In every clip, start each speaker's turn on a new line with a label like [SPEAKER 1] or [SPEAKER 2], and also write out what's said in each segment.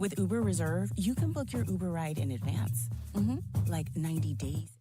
[SPEAKER 1] With Uber Reserve, you can book your Uber ride in advance, like 90 days.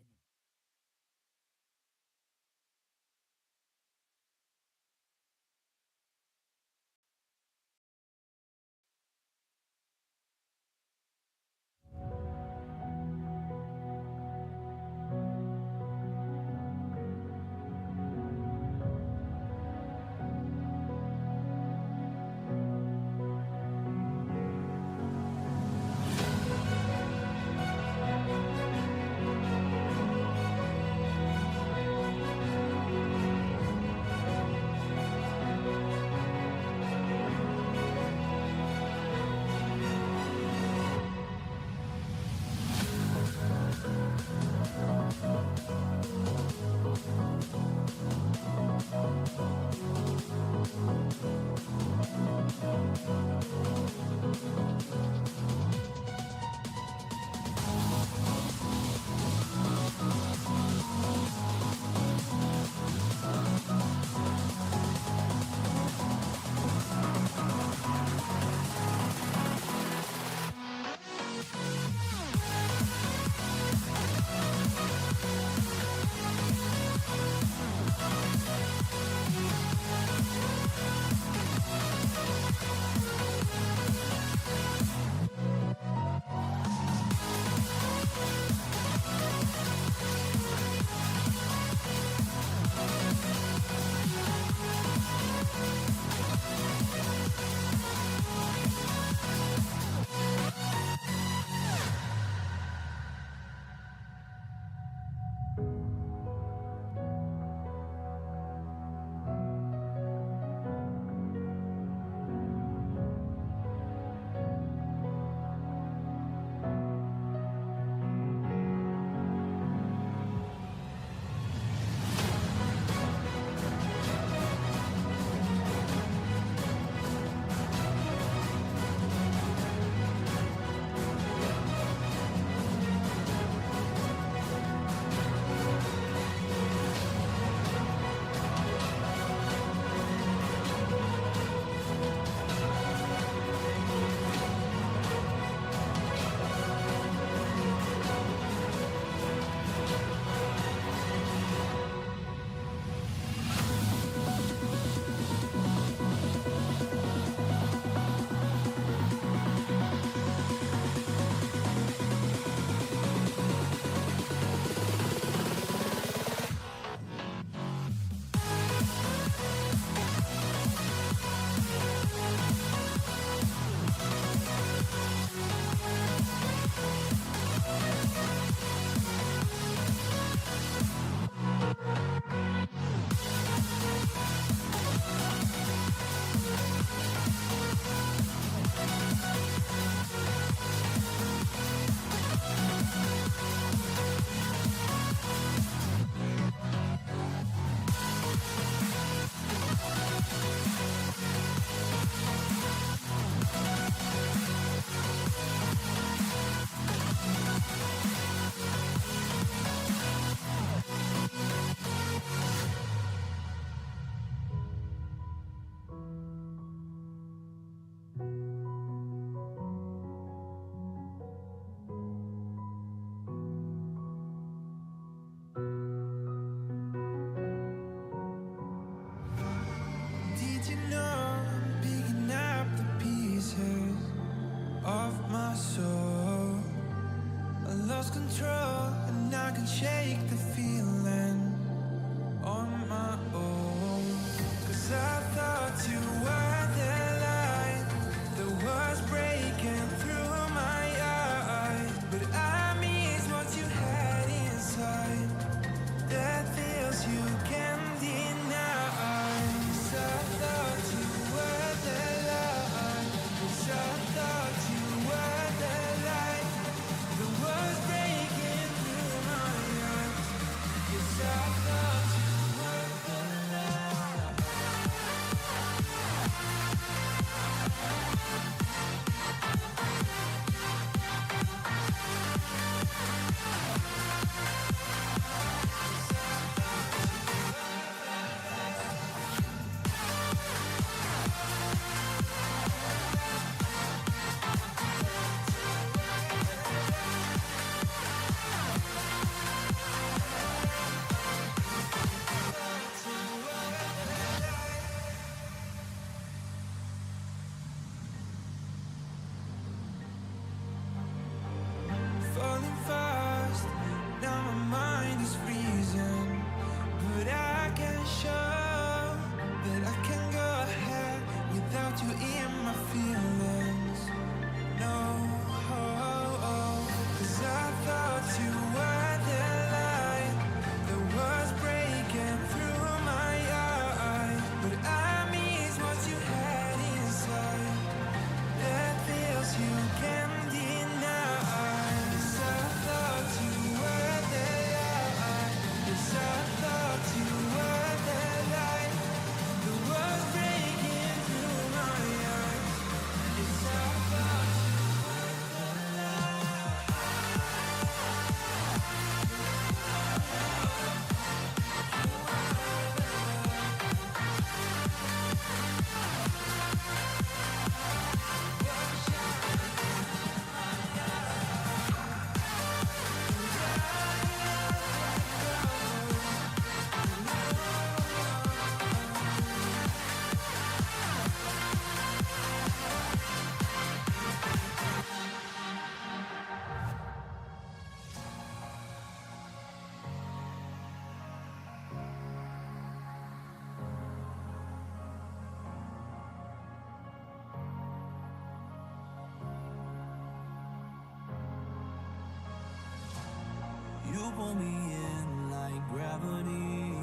[SPEAKER 2] You pull me in like gravity.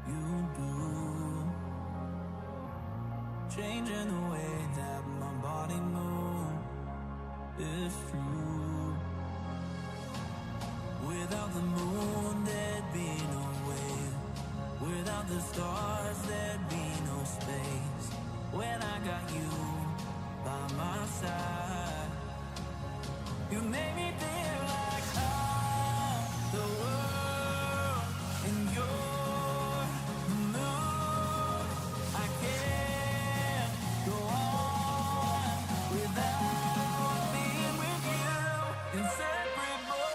[SPEAKER 2] You do. Changing the way that my body moves. It's true. Without the moon, there'd be no way. Without the stars, there'd be no space. When I got you by my side, you made me feel like I'm the world in your mood. I can't go on without being with you, inseparable.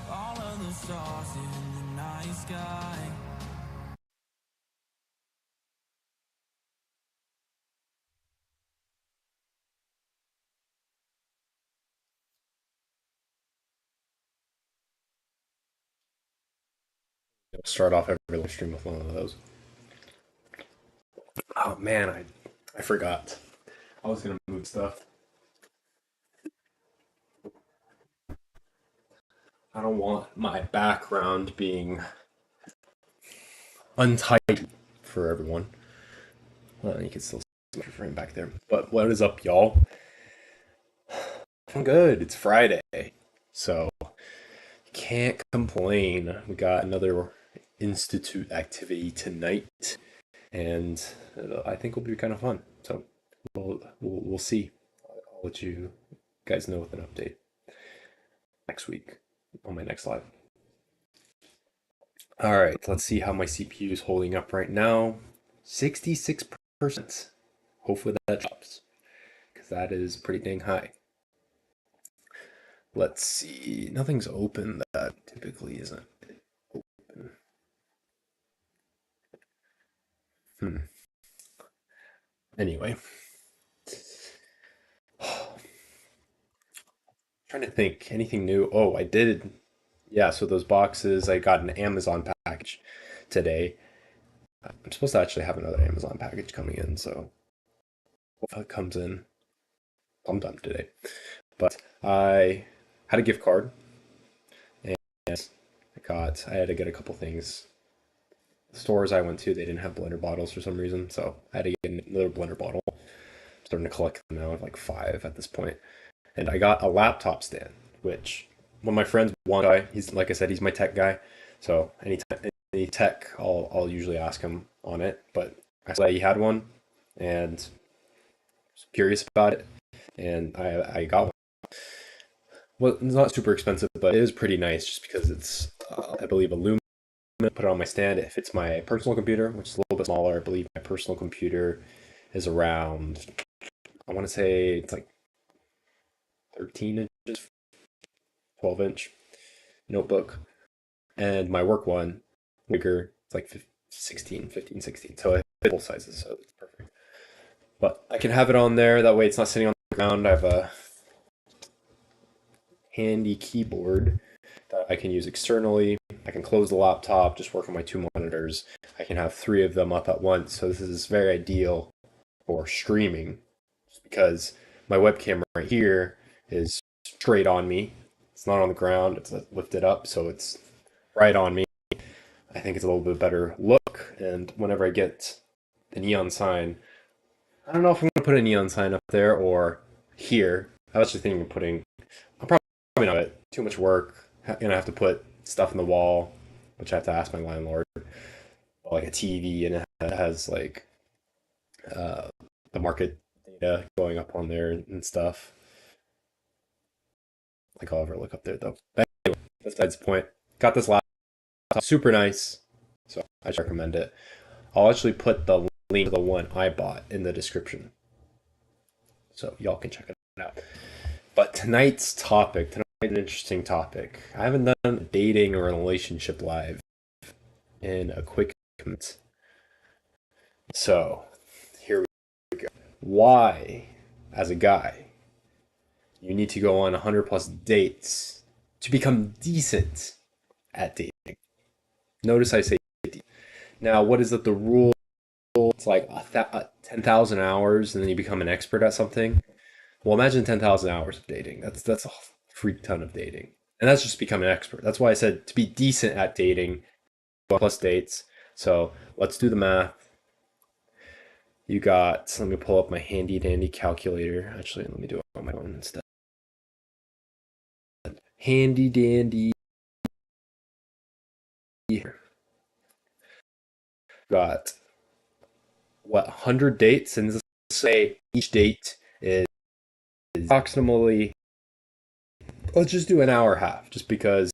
[SPEAKER 2] All of the stars in the night sky.
[SPEAKER 3] Start off every live stream with one of those. Oh man, I forgot. I was gonna move stuff. I don't want my background being untidy for everyone. Well, you can still see my frame back there. But what is up, y'all? I'm good. It's Friday, so can't complain. We got another institute activity tonight, and I think will be kind of fun. So we'll see. I'll let you guys know with an update next week on my next live. All right, let's see how my CPU is holding up right now. 66%. Hopefully that drops, because that is pretty dang high. Let's see. Nothing's open that typically isn't open. Anyway. Trying to think. Anything new? Oh, I did. Yeah, so those boxes, I got an Amazon package today. I'm supposed to actually have another Amazon package coming in, so hopefully it comes in sometime today. But I had a gift card, and I had to get a couple things. The stores I went to, they didn't have blender bottles for some reason, so I had to get another blender bottle. I'm starting to collect them now. I have like 5 at this point. And I got a laptop stand, which one of my friends, one guy, he's like I said, he's my tech guy. So anytime any tech, I'll usually ask him on it. But I saw he had one, and was curious about it, and I got one. Well, it's not super expensive, but it is pretty nice just because it's I believe aluminum. Put it on my stand. It fits my personal computer, which is a little bit smaller. I believe my personal computer is around, I want to say it's like 13 inches, 12-inch notebook. And my work one, bigger, it's like 16, 15, 16. So I fit both sizes, so it's perfect. But I can have it on there. That way it's not sitting on the ground. I have a handy keyboard that I can use externally. I can close the laptop, just work on my 2 monitors. I can have 3 of them up at once. So this is very ideal for streaming, just because my webcam right here is straight on me. It's not on the ground, it's lifted up, so it's right on me. I think it's a little bit better look. And whenever I get the neon sign, I don't know if I'm going to put a neon sign up there or here. I was actually thinking of putting, I'm probably not it. Too much work. Gonna have to put stuff in the wall, which I have to ask my landlord. Like a TV, and it has like the market data going up on there and stuff. Like I'll ever look up there though. But anyway, that's besides the point. Got this laptop, super nice, so I just recommend it. I'll actually put the link to the one I bought in the description, so y'all can check it out. But tonight's an interesting topic. I haven't done a dating or a relationship live in a quick minute. So here we go. Why, as a guy, you need to go on 100 plus dates to become decent at dating? Notice I say decent. Now, what is it? The rule? It's like 10,000 hours, and then you become an expert at something. Well, imagine 10,000 hours of dating. That's a freak ton of dating, and that's just becoming an expert. That's why I said to be decent at dating, plus dates. So let's do the math. You got. Let me pull up my handy dandy calculator. Actually, let me do it on my phone instead. Handy dandy. Got what, 100 dates, and let's say each date is approximately, let's just do an hour half, just because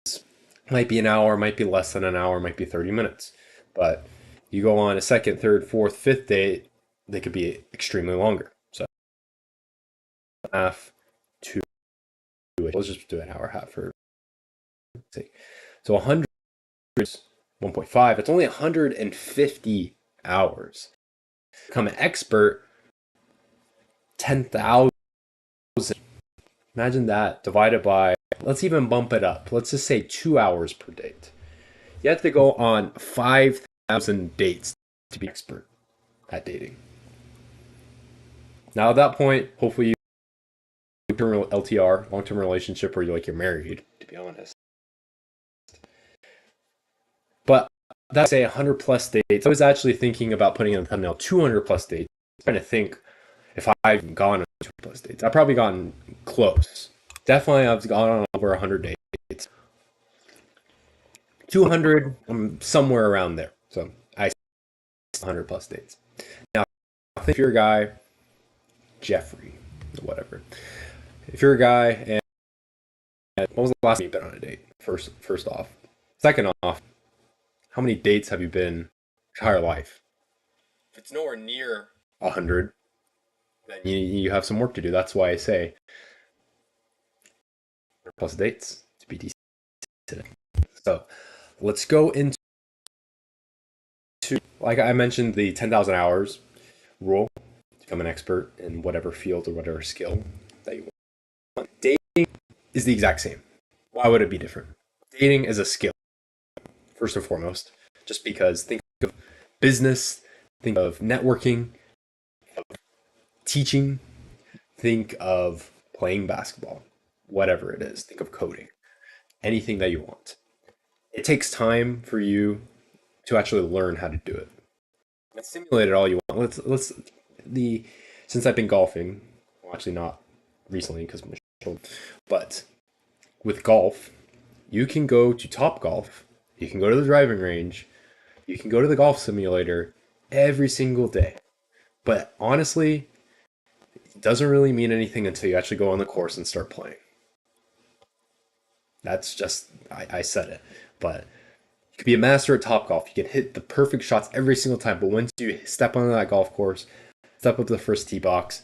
[SPEAKER 3] it might be an hour, might be less than an hour, might be 30 minutes. But you go on a second, third, fourth, fifth date, they could be extremely longer. So half to, let's just do an hour half for sake. So 100 is 1.5. It's only 150 hours. Become an expert, 10,000. Imagine that divided by, let's even bump it up. Let's just say 2 hours per date. You have to go on 5,000 dates to be expert at dating. Now at that point, hopefully you LTR, long-term relationship, where you're married, to be honest. But that's say 100 plus dates. I was actually thinking about putting in the thumbnail 200 plus dates. I'm trying to think if I've gone on 200 plus dates. I've probably gotten close. Definitely I've gone on over 100 dates. 200, I'm somewhere around there. So I 100 plus dates. Now, if you're a guy, Jeffrey, or whatever. If you're a guy, and when was the last time you've been on a date? First off. Second off, how many dates have you been your entire life? If it's nowhere near 100, then you have some work to do. That's why I say plus dates to be decent today. So let's go into, like I mentioned, the 10,000 hours rule to become an expert in whatever field or whatever skill that you want. Dating is the exact same. Why would it be different? Dating is a skill, first and foremost, just because think of business, think of networking, of teaching, think of playing basketball, whatever it is, think of coding, anything that you want. It takes time for you to actually learn how to do it. Simulate it all you want. Since I've been golfing, well, actually not recently because I'm short, but with golf, you can go to Top Golf, you can go to the driving range, you can go to the golf simulator every single day. But honestly, it doesn't really mean anything until you actually go on the course and start playing. That's just, I said it. But you could be a master at Top Golf. You can hit the perfect shots every single time. But once you step onto that golf course, step up to the first tee box,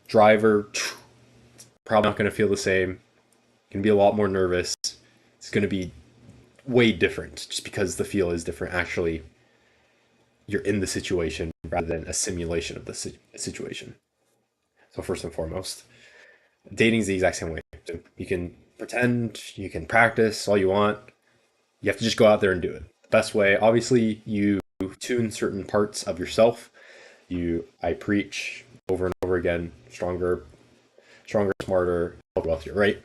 [SPEAKER 3] driver, probably not going to feel the same. Going to be a lot more nervous. It's going to be way different just because the feel is different. Actually, you're in the situation rather than a simulation of the situation. So first and foremost, dating is the exact same way. So you can pretend, you can practice all you want. You have to just go out there and do it. The best way, obviously, you tune certain parts of yourself. I preach over and over again, stronger, smarter, wealthier, right?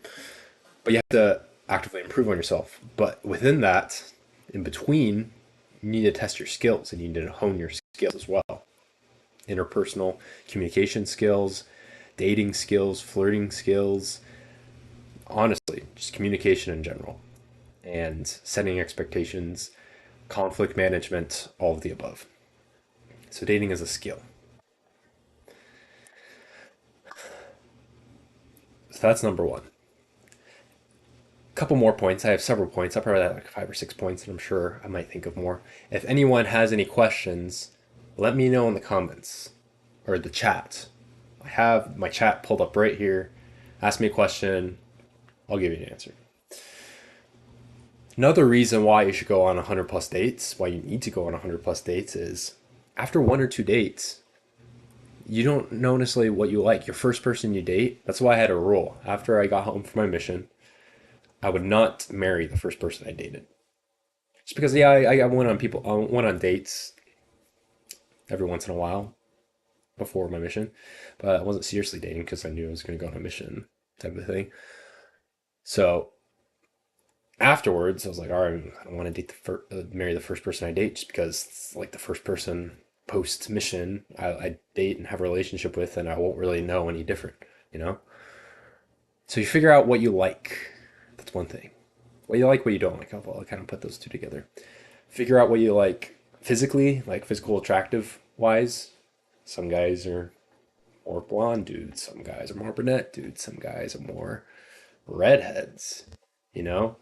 [SPEAKER 3] But you have to actively improve on yourself. But within that, in between, you need to test your skills and you need to hone your skills as well. Interpersonal communication skills, dating skills, flirting skills, honestly, just communication in general, and setting expectations, conflict management, all of the above. So dating is a skill. So that's number one. A couple more points. I have several points. I probably have like 5 or 6 points, and I'm sure I might think of more. If anyone has any questions, let me know in the comments or the chat. I have my chat pulled up right here. Ask me a question, I'll give you an answer. Another reason why you should go on 100 plus dates, why you need to go on 100 plus dates, is after one or two dates, you don't know necessarily what you like. Your first person you date, that's why I had a rule. After I got home from my mission, I would not marry the first person I dated. Just because, yeah, I went on dates every once in a while before my mission, but I wasn't seriously dating because I knew I was going to go on a mission type of thing. So afterwards, I was like, all right, I don't want to marry the first person I date just because it's like the first person post mission I date and have a relationship with, and I won't really know any different, you know? So you figure out what you like. That's one thing. What you like, what you don't like. I'll kind of put those two together. Figure out what you like physically, like physical attractive wise. Some guys are more blonde dudes. Some guys are more brunette dudes. Some guys are more redheads, you know?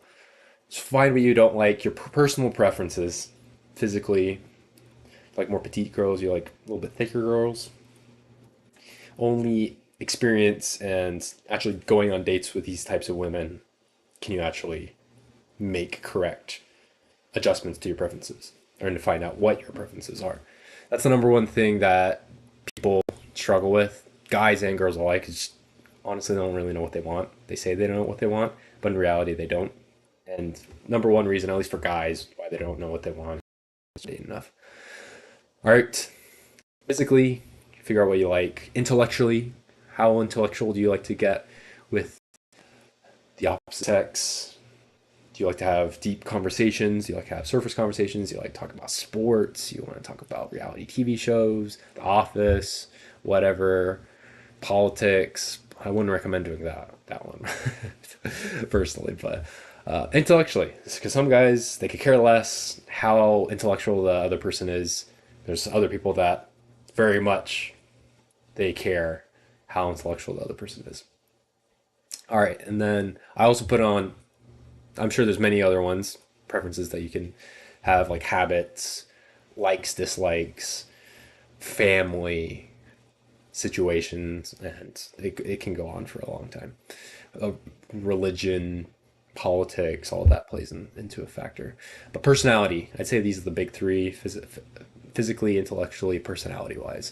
[SPEAKER 3] Just find what you don't like, your personal preferences physically. Like more petite girls, you like a little bit thicker girls. Only experience and actually going on dates with these types of women can you actually make correct adjustments to your preferences or to find out what your preferences are. That's the number one thing that people struggle with, guys and girls alike, is honestly they don't really know what they want. They say they don't know what they want, but in reality they don't. And number one reason, at least for guys, why they don't know what they want is not enough. All right, physically, figure out what you like. Intellectually, how intellectual do you like to get with the opposite sex? Do you like to have deep conversations? Do you like to have surface conversations? Do you like to talk about sports? Do you want to talk about reality TV shows, The Office, whatever, politics? I wouldn't recommend doing that one personally, but intellectually, because some guys they could care less how intellectual the other person is. There's other people that very much they care how intellectual the other person is. All right, and then I also put on, I'm sure there's many other ones, preferences that you can have, like habits, likes, dislikes, family, situations, and it can go on for a long time. Religion, politics, all of that plays into a factor. But personality, I'd say these are the big three: physically, intellectually, personality wise,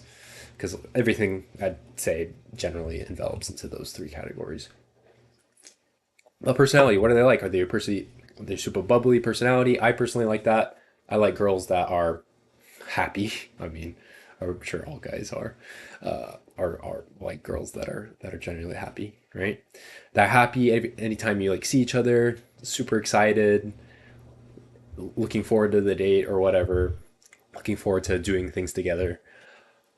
[SPEAKER 3] because everything I'd say generally envelops into those three categories. But personality, what are they like? Are they they super bubbly personality? I personally like that. I like girls that are happy. I mean, I'm sure all guys are like girls that are generally happy, right? That happy anytime you like see each other, super excited, looking forward to the date or whatever, looking forward to doing things together.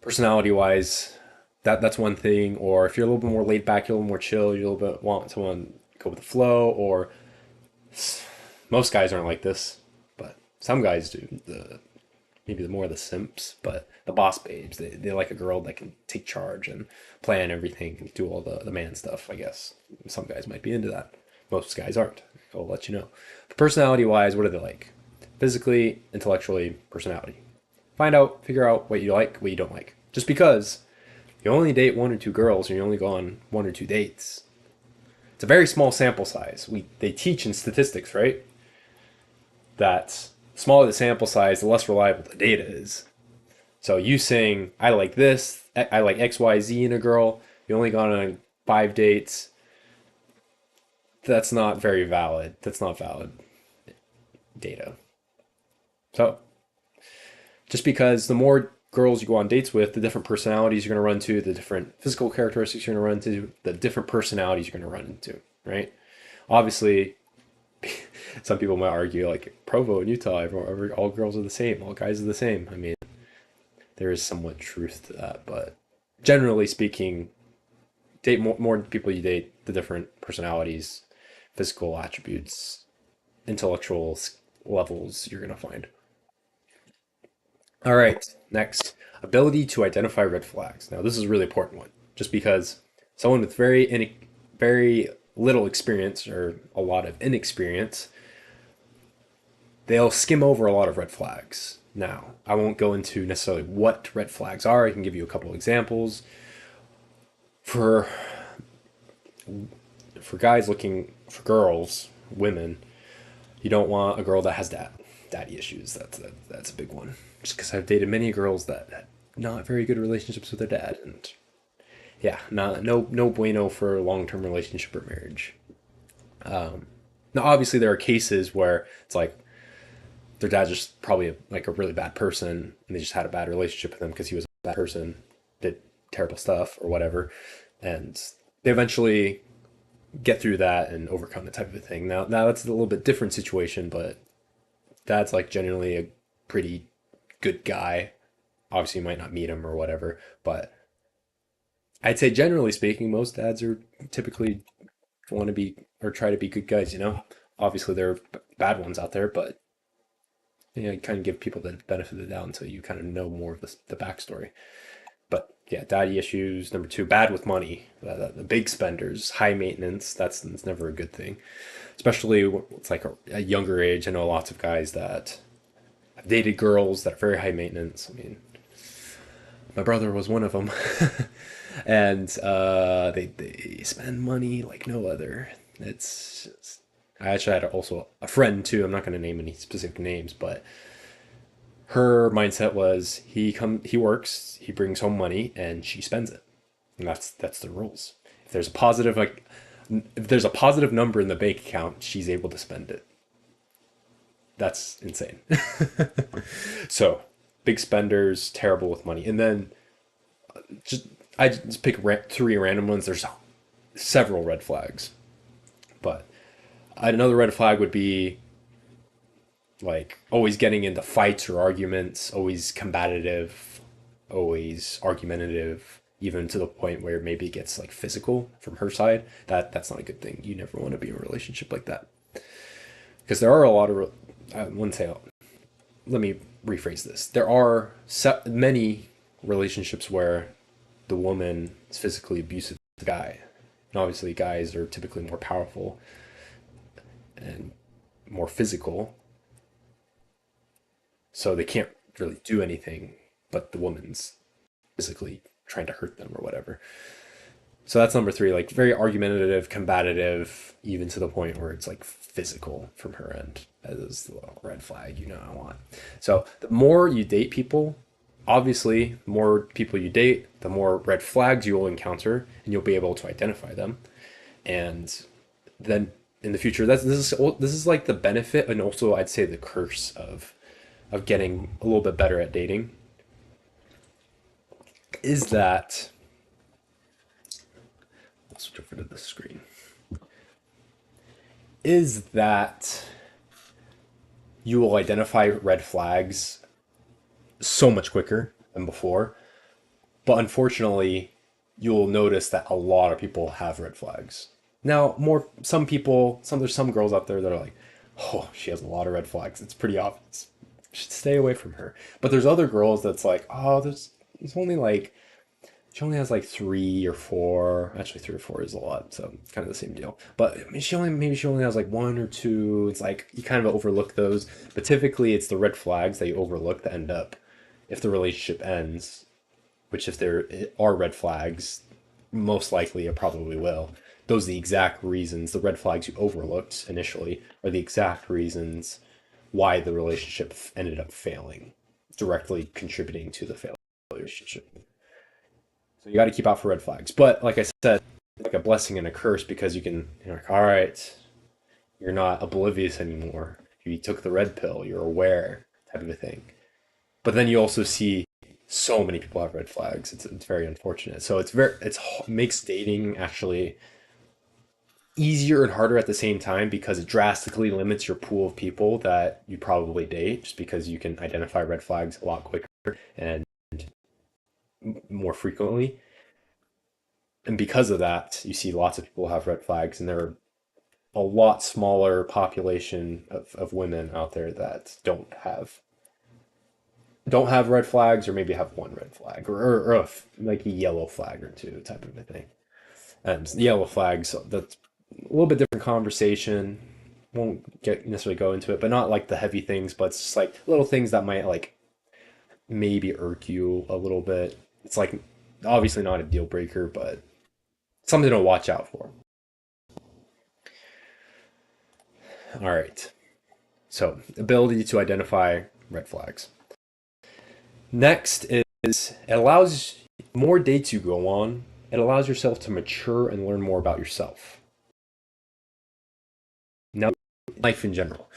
[SPEAKER 3] Personality wise, that's one thing. Or if you're a little bit more laid back, you're a little more chill, you a little bit want someone go with the flow. Or most guys aren't like this, but some guys do. Maybe the more the simps, but the boss babes, they like a girl that can take charge and plan everything and do all the man stuff, I guess. Some guys might be into that. Most guys aren't. I'll let you know. But personality wise, what are they like? Physically, intellectually, personality. Figure out what you like, what you don't like. Just because you only date one or two girls and you only go on one or two dates, it's a very small sample size. They teach in statistics, right? That smaller the sample size, the less reliable the data is. So you saying, I like this, I like XYZ in a girl, you only gone on 5 dates, that's not very valid. That's not valid data. So just because the more girls you go on dates with, the different personalities you're going to run into, the different physical characteristics you're going to run into, the different personalities you're going to run into, right? Obviously, some people might argue like Provo and Utah, all girls are the same, all guys are the same. I mean, there is somewhat truth to that, but generally speaking, date more people you date, the different personalities, physical attributes, intellectual levels you're going to find. All right, next, ability to identify red flags. Now, this is a really important one, just because someone with very little experience or a lot of inexperience, they'll skim over a lot of red flags. Now, I won't go into necessarily what red flags are. I can give you a couple examples. For For guys looking for girls, women, you don't want a girl that has daddy issues. That's a big one. Just because I've dated many girls that had not very good relationships with their dad, and yeah, not no bueno for a long term relationship or marriage. Now, obviously, there are cases where it's like their dad's just probably like a really bad person, and they just had a bad relationship with him because he was a bad person, did terrible stuff or whatever, and they eventually get through that and overcome the type of a thing. Now that's a little bit different situation, but dad's like generally a pretty good guy. Obviously, you might not meet him or whatever, but I'd say generally speaking, most dads are typically want to be or try to be good guys. Obviously there are bad ones out there, but you kind of give people the benefit of the doubt until you kind of know more of the backstory. But yeah, daddy issues. Number two, bad with money. The big spenders, high maintenance. That's never a good thing, especially when it's like a younger age. I know lots of guys that have dated girls that are very high maintenance. I mean, my brother was one of them, and they spend money like no other. I actually had also a friend too. I'm not going to name any specific names, but her mindset was he works, he brings home money, and she spends it, and that's the rules. If there's a positive like if there's a positive number in the bank account, she's able to spend it. That's insane. So big spenders, terrible with money, and then just I just pick three random ones. There's several red flags, but another red flag would be like always getting into fights or arguments, always combative, always argumentative, even to the point where maybe it gets like physical from her side. That's not a good thing. You never want to be in a relationship like that because there are a lot of I wouldn't say. Let me rephrase this. There are many relationships where the woman is physically abusive to the guy, and obviously guys are typically more powerful and more physical, so they can't really do anything, but the woman's physically trying to hurt them or whatever. So that's number three, like very argumentative, combative, even to the point where it's like physical from her end. That is the little red flag I want. So the more you date people, obviously, the more people you date, the more red flags you will encounter, and you'll be able to identify them. And then in the future, this is like the benefit, and also I'd say the curse of getting a little bit better at dating is that I'll switch over to the screen. Is that you will identify red flags so much quicker than before. But unfortunately, you'll notice that a lot of people have red flags. Now, there's some girls out there that are like, oh, she has a lot of red flags. It's pretty obvious. You should stay away from her. But there's other girls that's like, oh, there's only like she only has like three or four. Actually, three or four is a lot, so it's kind of the same deal. But I mean, maybe she only has like one or two. It's like you kind of overlook those. But typically, it's the red flags that you overlook that end up if the relationship ends. Which, if there are red flags, most likely it probably will. Those are the exact reasons. The red flags you overlooked initially are the exact reasons why the relationship ended up failing, directly contributing to the failed relationship. So you got to keep out for red flags. But like I said, like a blessing and a curse because you're like, all right, you're not oblivious anymore. You took the red pill. You're aware, type of a thing. But then you also see so many people have red flags. It's very unfortunate. So it's makes dating actually easier and harder at the same time because it drastically limits your pool of people that you probably date just because you can identify red flags a lot quicker and more frequently. And because of that, you see lots of people have red flags, and there are a lot smaller population of women out there that don't have red flags, or maybe have one red flag, or like a yellow flag or two type of a thing. And the yellow flags, that's a little bit different conversation. Won't get necessarily go into it, but not like the heavy things, but it's just like little things that might like maybe irk you a little bit. It's like obviously not a deal breaker, but something to watch out for. All right. So, ability to identify red flags. Next is it allows more dates you go on. It allows yourself to mature and learn more about yourself. Now, life in general.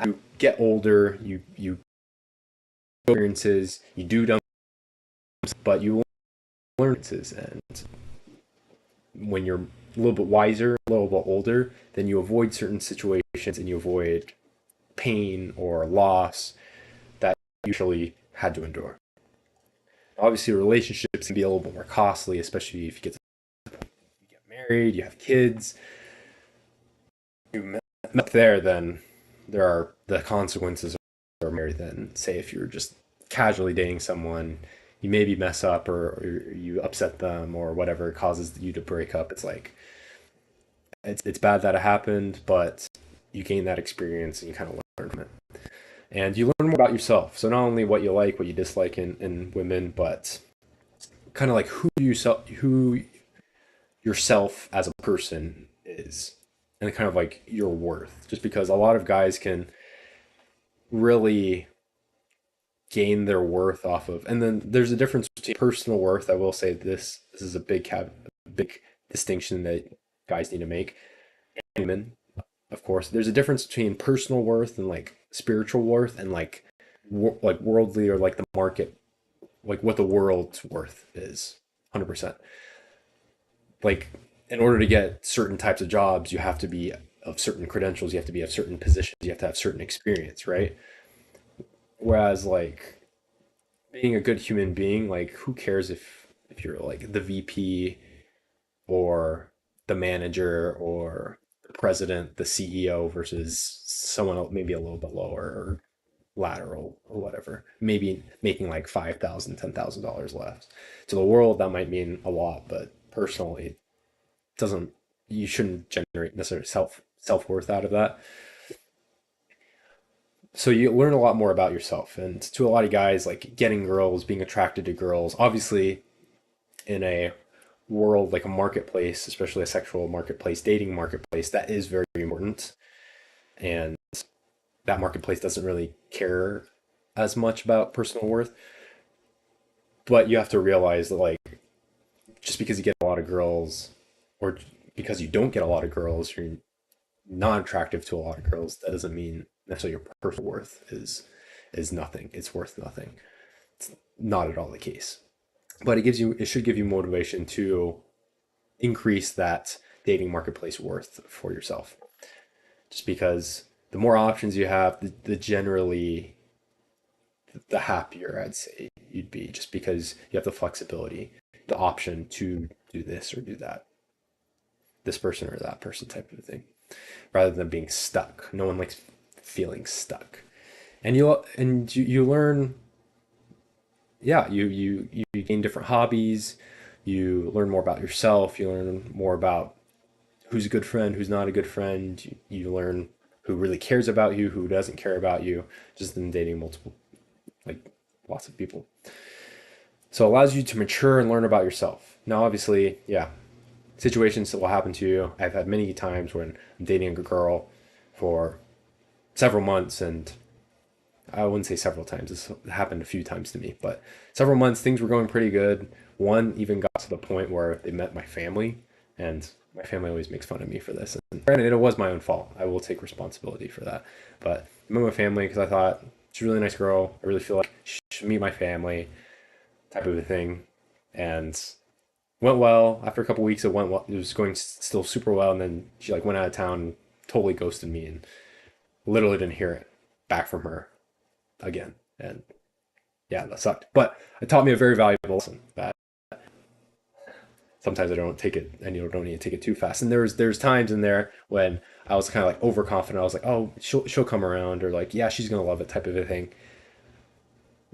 [SPEAKER 3] You get older, you experiences, you do dumb, but you learn experiences, and when you're a little bit wiser, a little bit older, then you avoid certain situations and you avoid pain or loss that you usually had to endure. Obviously, relationships can be a little bit more costly, especially if you get married, you have kids. You met there, then there are the consequences of married. Then, say if you're just casually dating someone, you maybe mess up or you upset them or whatever causes you to break up. It's like it's bad that it happened, but you gain that experience and you kind of learn from it. And you learn more about yourself. So not only what you like, what you dislike in women, but kind of like who yourself as a person is, and kind of like your worth. Just because a lot of guys can really gain their worth off of, and then there's a difference between personal worth. I will say this is a big distinction that guys need to make. And women, of course, there's a difference between personal worth and like spiritual worth and like like worldly or like the market, like what the world's worth is. 100%. Like in order to get certain types of jobs, you have to be of certain credentials, you have to be of certain positions, you have to have certain experience, right? Whereas like being a good human being, like who cares if you're like the VP or the manager or the president, the CEO versus someone else maybe a little bit lower or lateral or whatever, maybe making like $5,000, $10,000 less. To the world, that might mean a lot, but personally, it doesn't. You shouldn't generate necessarily self worth out of that. So you learn a lot more about yourself, and to a lot of guys, like getting girls, being attracted to girls, obviously in a world like a marketplace, especially a sexual marketplace, dating marketplace, that is very important. And that marketplace doesn't really care as much about personal worth. But you have to realize that like just because you get a lot of girls or because you don't get a lot of girls, you're not attractive to a lot of girls, that doesn't mean necessarily your personal worth is nothing. It's worth nothing. It's not at all the case. But it should give you motivation to increase that dating marketplace worth for yourself. Just because the more options you have, the generally the happier I'd say you'd be, just because you have the flexibility, the option to do this or do that, this person or that person type of thing, rather than being stuck. No one likes feeling stuck. And you learn, yeah, you gain different hobbies, you learn more about yourself, you learn more about who's a good friend, who's not a good friend, you learn who really cares about you, who doesn't care about you, just in dating multiple, like lots of people. So it allows you to mature and learn about yourself. Now, obviously, yeah, situations that will happen to you. I've had many times when I'm dating a girl for several months, and I wouldn't say several times, this happened a few times to me, but several months, things were going pretty good. One even got to the point where they met my family, and my family always makes fun of me for this. And granted, it was my own fault. I will take responsibility for that. But I met my family because I thought she's a really nice girl. I really feel like she should meet my family, type of a thing. And went well. After a couple weeks, it went well. It was going still super well, and then she like went out of town, totally ghosted me, and literally didn't hear it back from her again. And yeah, that sucked. But it taught me a very valuable lesson that sometimes I don't take it, and you don't need to take it too fast. And there's times in there when I was kind of like overconfident. I was like, oh, she'll come around, or like, yeah, she's gonna love it, type of a thing.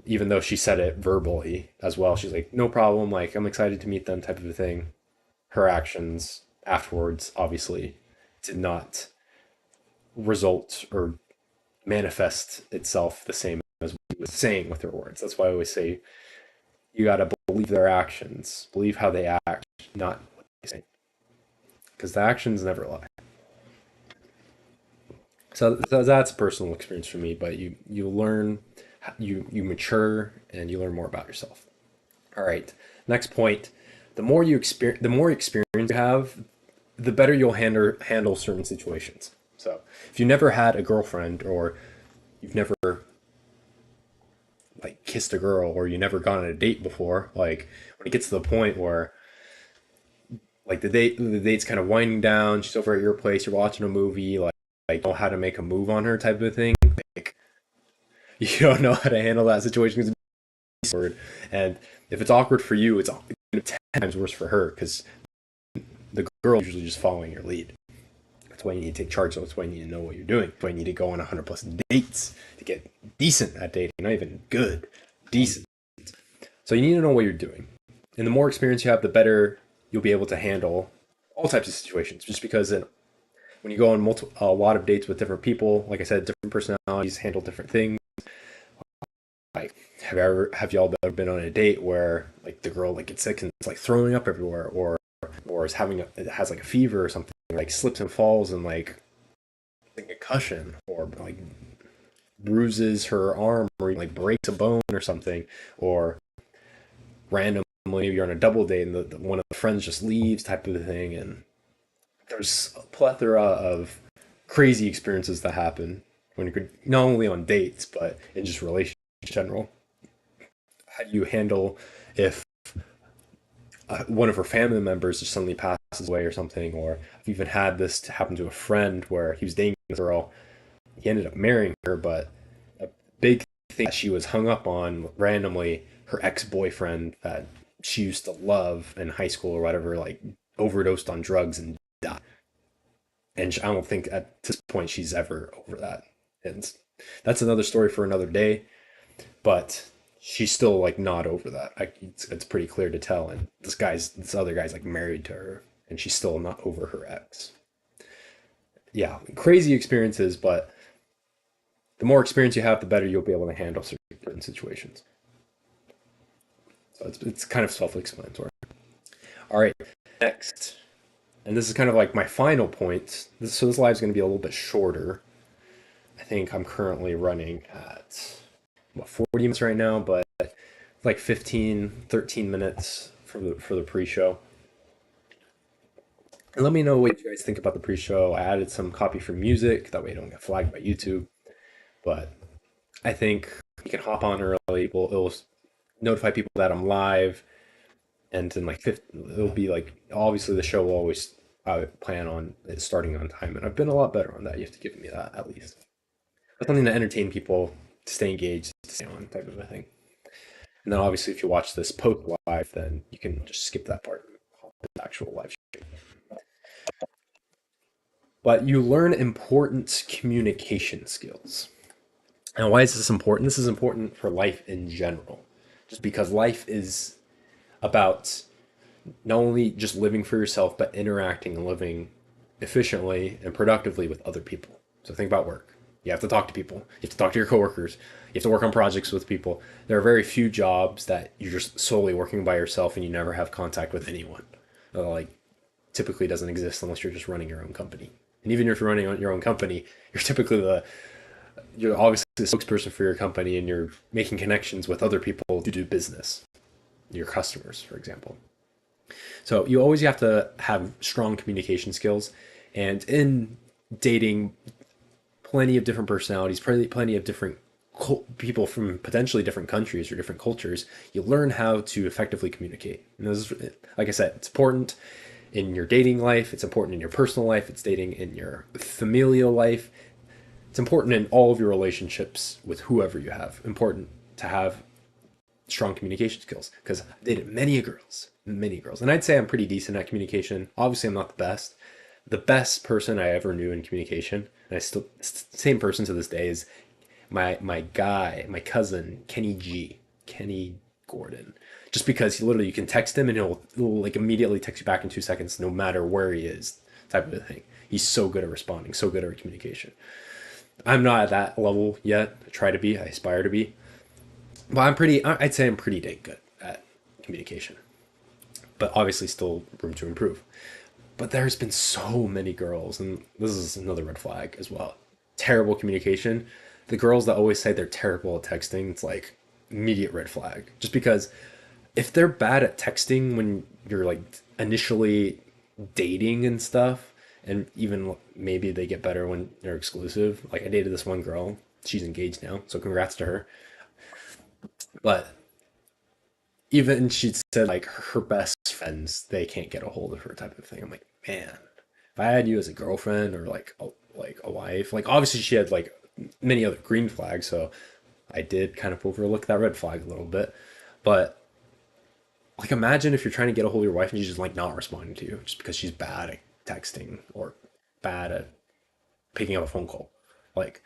[SPEAKER 3] Even though she said it verbally as well, she's like, no problem. Like, I'm excited to meet them, type of a thing. Her actions afterwards obviously did not result or manifest itself the same as what she was saying with her words. That's why I always say you got to believe their actions, believe how they act, not what they say, because the actions never lie. So that's a personal experience for me, but you learn, you mature, and you learn more about yourself. All right. Next point. The more experience you have, the better you'll handle certain situations. So if you never had a girlfriend, or you've never like kissed a girl, or you never gone on a date before, like when it gets to the point where like the date's kind of winding down, she's over at your place, you're watching a movie, like know how to make a move on her type of thing. Like you don't know how to handle that situation. It's awkward, and if it's awkward for you, it's 10 times worse for her because the girl is usually just following your lead. That's why you need to take charge. That's why you need to know what you're doing. That's why you need to go on 100 plus dates to get decent at dating. Not even good, decent. So you need to know what you're doing. And the more experience you have, the better you'll be able to handle all types of situations. Just because when you go on a lot of dates with different people, like I said, different personalities handle different things. Like, have y'all ever been on a date where like the girl like gets sick and it's like throwing up everywhere, or is it has like a fever or something, like slips and falls and like a concussion, or like bruises her arm, or like breaks a bone or something, or randomly you're on a double date and one of the friends just leaves type of thing. And there's a plethora of crazy experiences that happen when you're not only on dates but in just relationships in general. How do you handle if one of her family members just suddenly passes away or something? Or I've even had this to happen to a friend where he was dating a girl, he ended up marrying her, but a big thing that she was hung up on randomly, her ex-boyfriend that she used to love in high school or whatever, like overdosed on drugs and died. And I don't think at this point she's ever over that. And that's another story for another day. But she's still like not over that. It's pretty clear to tell. And this other guy's like married to her, and she's still not over her ex. Yeah, crazy experiences, but the more experience you have, the better you'll be able to handle certain situations. So it's kind of self-explanatory. All right, next, and this is kind of like my final point. This live is going to be a little bit shorter. I think I'm currently running at what 40 minutes right now, but like 15, 13 minutes for the pre-show. And let me know what you guys think about the pre-show. I added some copy for music, that way you don't get flagged by YouTube. But I think you can hop on early. It'll notify people that I'm live, and in like 50, it'll be like obviously the show will always I plan on it starting on time, and I've been a lot better on that. You have to give me that at least. But something to entertain people, to stay engaged, to stay on type of a thing. And then obviously, if you watch this post live, then you can just skip that part and hop to the actual live stream. But you learn important communication skills. And why is this important? This is important for life in general. Just because life is about not only just living for yourself, but interacting and living efficiently and productively with other people. So think about work. You have to talk to people. You have to talk to your coworkers. You have to work on projects with people. There are very few jobs that you're just solely working by yourself and you never have contact with anyone. Like typically doesn't exist unless you're just running your own company. And even if you're running your own company, you're obviously the spokesperson for your company, and you're making connections with other people to do business, your customers, for example. So you always have to have strong communication skills. And in dating, plenty of different personalities, plenty of different people from potentially different countries or different cultures, you learn how to effectively communicate. And this is, like I said, it's important in your dating life, it's important in your personal life, it's dating in your familial life. It's important in all of your relationships with whoever you have. Important to have strong communication skills, because I dated many girls, and I'd say I'm pretty decent at communication. Obviously, I'm not the best. The best person I ever knew in communication, and I still same person to this day, is my cousin Kenny Gordon. Just because you can text him and he'll like immediately text you back in 2 seconds, no matter where he is, type of thing. He's so good at responding, so good at communication. I'm not at that level yet. I try to be. I aspire to be. But I'd say I'm pretty dang good at communication. But obviously still room to improve. But there's been so many girls, and this is another red flag as well. terrible communication, the girls that always say they're terrible at texting, it's like immediate red flag. Just because if they're bad at texting when you're like initially dating and stuff, and even maybe they get better when they're exclusive. Like I dated this one girl, she's engaged now, so congrats to her. But even she said like her best friends they can't get a hold of her type of thing. I'm like, man, if I had you as a girlfriend or like a wife, like obviously she had like many other green flags, so I did kind of overlook that red flag a little bit. But like imagine if you're trying to get a hold of your wife and she's just like not responding to you just because she's bad at texting or bad at picking up a phone call. Like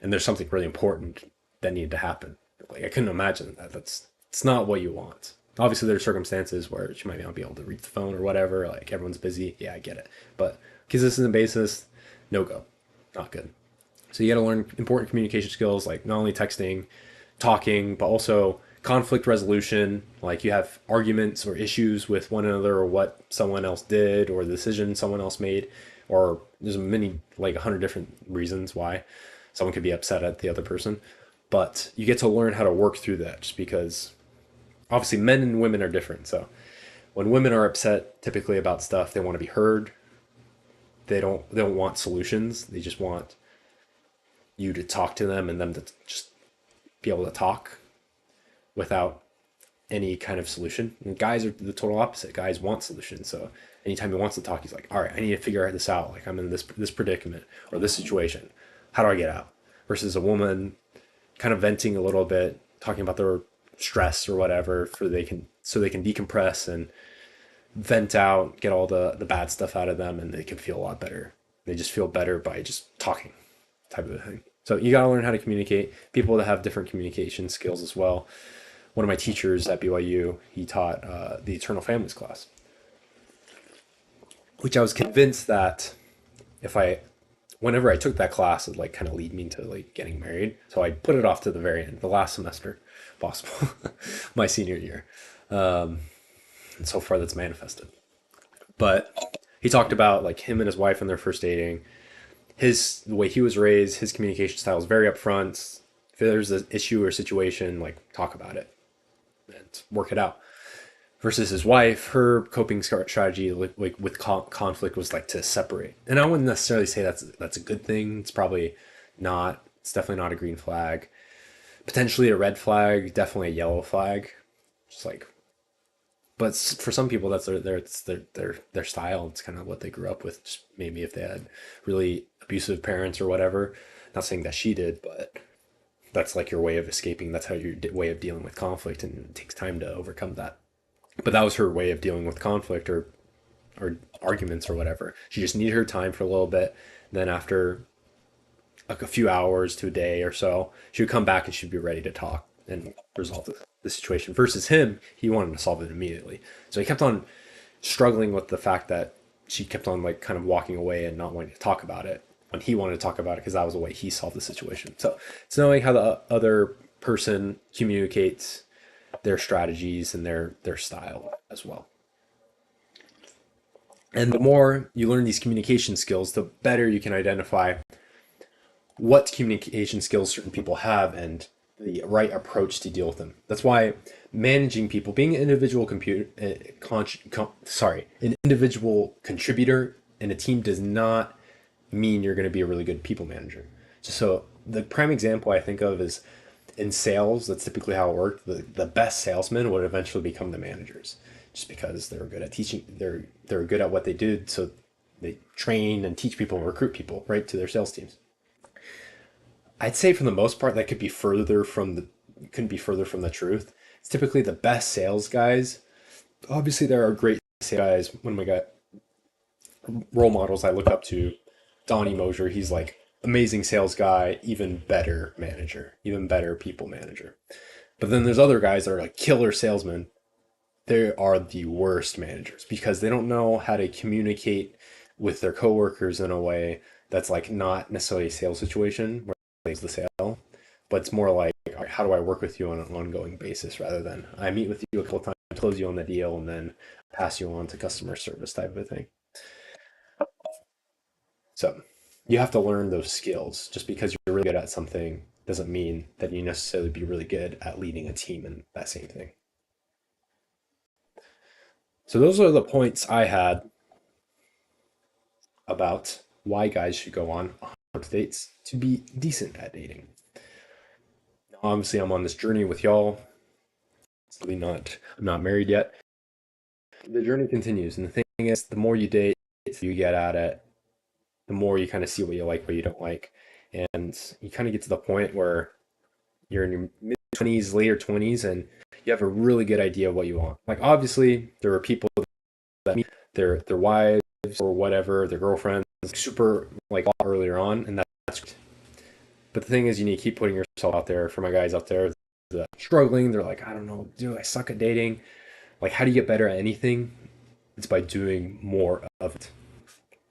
[SPEAKER 3] and there's something really important that needed to happen. Like I couldn't imagine that. That's it's not what you want. Obviously there's circumstances where she might not be able to reach the phone or whatever, like everyone's busy. Yeah, I get it. But consistent basis, no go. Not good. So you got to learn important communication skills like not only texting, talking, but also conflict resolution. Like you have arguments or issues with one another or what someone else did or the decision someone else made, or there's many, like 100 different reasons why someone could be upset at the other person. But you get to learn how to work through that just because obviously men and women are different. So when women are upset typically about stuff, they want to be heard. They don't want solutions. They just want you to talk to them and them to just be able to talk without any kind of solution. And guys are the total opposite. Guys want solutions. So anytime he wants to talk, he's like, all right, I need to figure this out. Like I'm in this predicament or this situation. How do I get out? Versus a woman kind of venting a little bit, talking about their stress or whatever for they can decompress and vent out, get all the bad stuff out of them and they can feel a lot better. They just feel better by just talking type of a thing. So you got to learn how to communicate. People that have different communication skills as well. One of my teachers at BYU, he taught the Eternal Families class, which I was convinced that if I, whenever I took that class, it like kind of lead me to like getting married. So I put it off to the very end, the last semester, possible, my senior year. And so far that's manifested. But he talked about like him and his wife and their first dating, the way he was raised, his communication style is very upfront. If there's an issue or situation, like talk about it and work it out. Versus his wife, her coping strategy like with conflict was like to separate. And I wouldn't necessarily say that's a good thing. It's probably not. It's definitely not a green flag. Potentially a red flag. Definitely a yellow flag. Just like, but for some people that's their style. It's kind of what they grew up with. Just maybe if they had really abusive parents or whatever. Not saying that she did, but that's like your way of escaping. That's how your way of dealing with conflict, and it takes time to overcome that. But that was her way of dealing with conflict or arguments or whatever. She just needed her time for a little bit. Then after like a few hours to a day or so, she would come back and she'd be ready to talk and resolve the situation. Versus him, he wanted to solve it immediately. So he kept on struggling with the fact that she kept on like kind of walking away and not wanting to talk about it when he wanted to talk about it because that was the way he solved the situation. So it's knowing how the other person communicates their strategies and their style as well. And the more you learn these communication skills, the better you can identify what communication skills certain people have and the right approach to deal with them. That's why managing people, being an individual an individual contributor in a team does not mean you're going to be a really good people manager. So the prime example I think of is in sales. That's typically how it worked. The best salesmen would eventually become the managers, just because they were good at teaching. They're good at what they did, so they train and teach people and recruit people right to their sales teams. I'd say for the most part that couldn't be further from the truth. It's typically the best sales guys. Obviously, there are great sales guys. When we got role models I look up to, Donnie Mosier, he's like amazing sales guy, even better manager, even better people manager. But then there's other guys that are like killer salesmen. They are the worst managers because they don't know how to communicate with their coworkers in a way that's like not necessarily a sales situation where it's the sale, but it's more like, all right, how do I work with you on an ongoing basis rather than I meet with you a couple times, close you on the deal, and then pass you on to customer service type of a thing. So you have to learn those skills. Just because you're really good at something doesn't mean that you necessarily be really good at leading a team in that same thing. So those are the points I had about why guys should go on dates to be decent at dating. Now, obviously, I'm on this journey with y'all. It's really not, I'm not married yet. The journey continues, and the thing is, the more you date, you get at it, the more you kind of see what you like, what you don't like, and you kind of get to the point where you're in your mid 20s, later 20s, and you have a really good idea of what you want. Like, obviously, there are people that meet their wives or whatever, their girlfriends, super like a lot earlier on, and that's great. But the thing is, you need to keep putting yourself out there. For my guys out there that are struggling, they're like, I don't know, dude, I suck at dating. Like, how do you get better at anything? It's by doing more of it.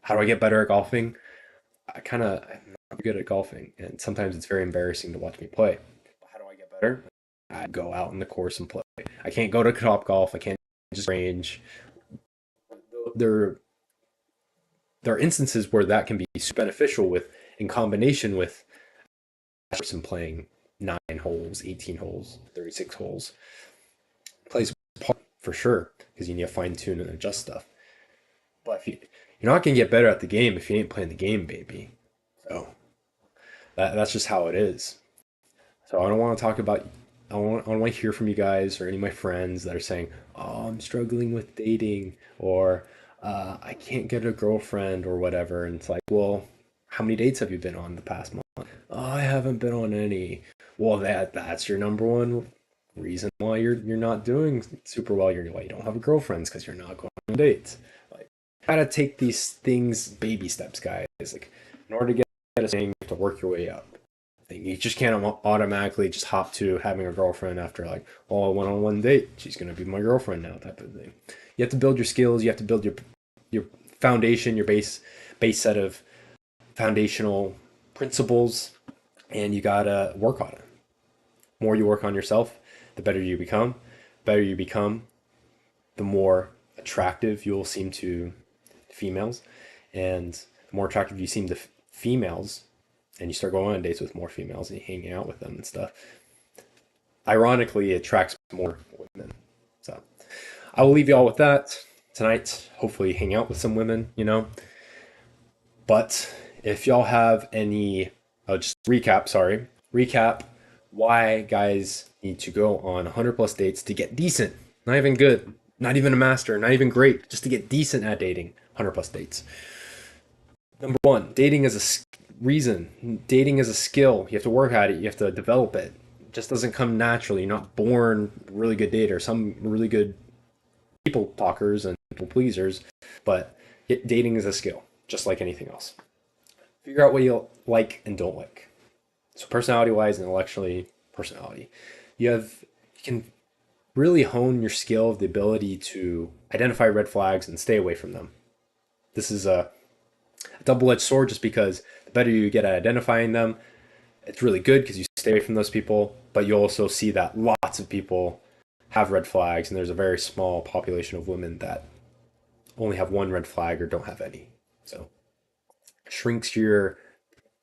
[SPEAKER 3] How do I get better at golfing? I'm not good at golfing, and sometimes it's very embarrassing to watch me play. How do I get better? I go out in the course and play. I can't go to Top Golf. I can't just range. There, there are instances where that can be beneficial with in combination with a person playing 9 holes, 18 holes, 36 holes. Plays part for sure because you need to fine tune and adjust stuff. But you're not gonna get better at the game if you ain't playing the game, baby. So that's just how it is. So I don't want to talk about. I don't want to hear from you guys or any of my friends that are saying, "Oh, I'm struggling with dating," or "I can't get a girlfriend," or whatever. And it's like, well, how many dates have you been on the past month? Oh, I haven't been on any. Well, that's your number one reason why you're not doing super well. You're why you don't have a girlfriend because you're not going on dates. Like, gotta take these things baby steps, guys. Like, in order to get a thing, you have to work your way up. You just can't automatically just hop to having a girlfriend after like, oh, I went on one date. She's gonna be my girlfriend now, type of thing. You have to build your skills. You have to build your foundation, your base set of foundational principles, and you gotta work on it. The more you work on yourself, the better you become. The better you become, the more attractive you'll seem to females, and the more attractive you seem to females, and you start going on dates with more females and you're hanging out with them and stuff, ironically, it attracts more women. So I will leave you all with that tonight. Hopefully, hang out with some women. But if y'all have any, I'll just recap why guys need to go on 100 plus dates to get decent, not even good, not even a master, not even great, just to get decent at dating. 100 plus dates. Number one, dating is a reason. Dating is a skill. You have to work at it. You have to develop it. It just doesn't come naturally. You're not born a really good dater. Some really good people talkers and people pleasers, but dating is a skill, just like anything else. Figure out what you like and don't like. So personality wise, intellectually, personality. You can really hone your skill of the ability to identify red flags and stay away from them. This is a double-edged sword just because the better you get at identifying them, it's really good because you stay away from those people, but you also see that lots of people have red flags, and there's a very small population of women that only have one red flag or don't have any. So shrinks your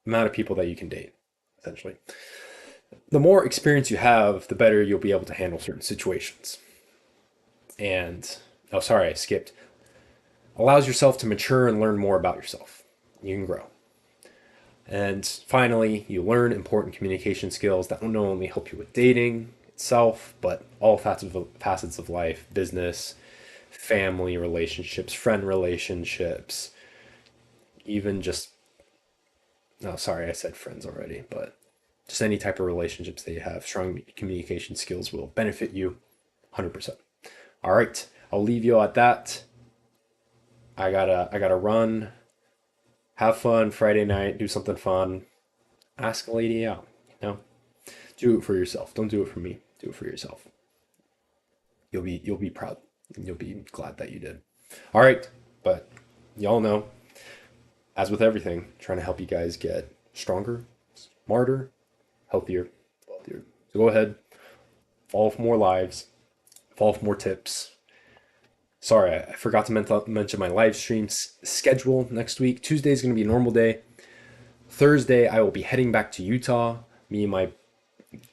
[SPEAKER 3] amount of people that you can date, essentially. The more experience you have, the better you'll be able to handle certain situations. And, oh, sorry, I skipped. Allows yourself to mature and learn more about yourself. You can grow. And finally, you learn important communication skills that will not only help you with dating itself, but all facets of life, business, family relationships, friend relationships, even just, oh, sorry, I said friends already, but just any type of relationships that you have, strong communication skills will benefit you 100%. All right, I'll leave you at that. I gotta run. Have fun Friday night. Do something fun. Ask a lady out. Do it for yourself. Don't do it for me. Do it for yourself. You'll be proud. You'll be glad that you did. All right, but y'all know, as with everything, trying to help you guys get stronger, smarter, healthier, wealthier. So go ahead, follow for more lives, follow for more tips. Sorry, I forgot to mention my live stream schedule next week. Tuesday is going to be a normal day. Thursday, I will be heading back to Utah. Me and my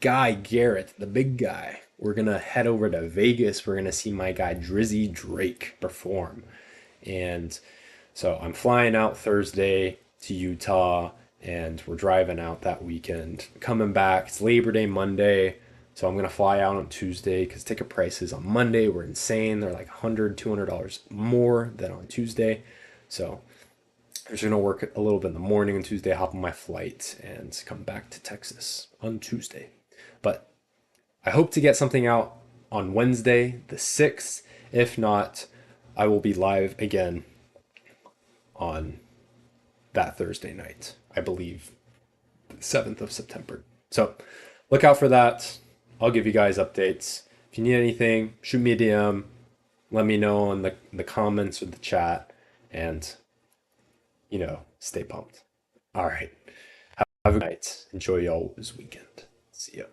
[SPEAKER 3] guy Garrett, the big guy, we're gonna head over to Vegas. We're gonna see my guy Drizzy Drake perform. And so I'm flying out Thursday to Utah and we're driving out that weekend. Coming back, it's Labor Day Monday. So I'm going to fly out on Tuesday because ticket prices on Monday were insane. They're like $100, $200 more than on Tuesday. So I'm just going to work a little bit in the morning on Tuesday, hop on my flight, and come back to Texas on Tuesday. But I hope to get something out on Wednesday, the 6th. If not, I will be live again on that Thursday night, I believe, the 7th of September. So look out for that. I'll give you guys updates. If you need anything, shoot me a DM. Let me know in the comments or the chat. And, stay pumped. All right. Have a good night. Enjoy y'all's weekend. See ya.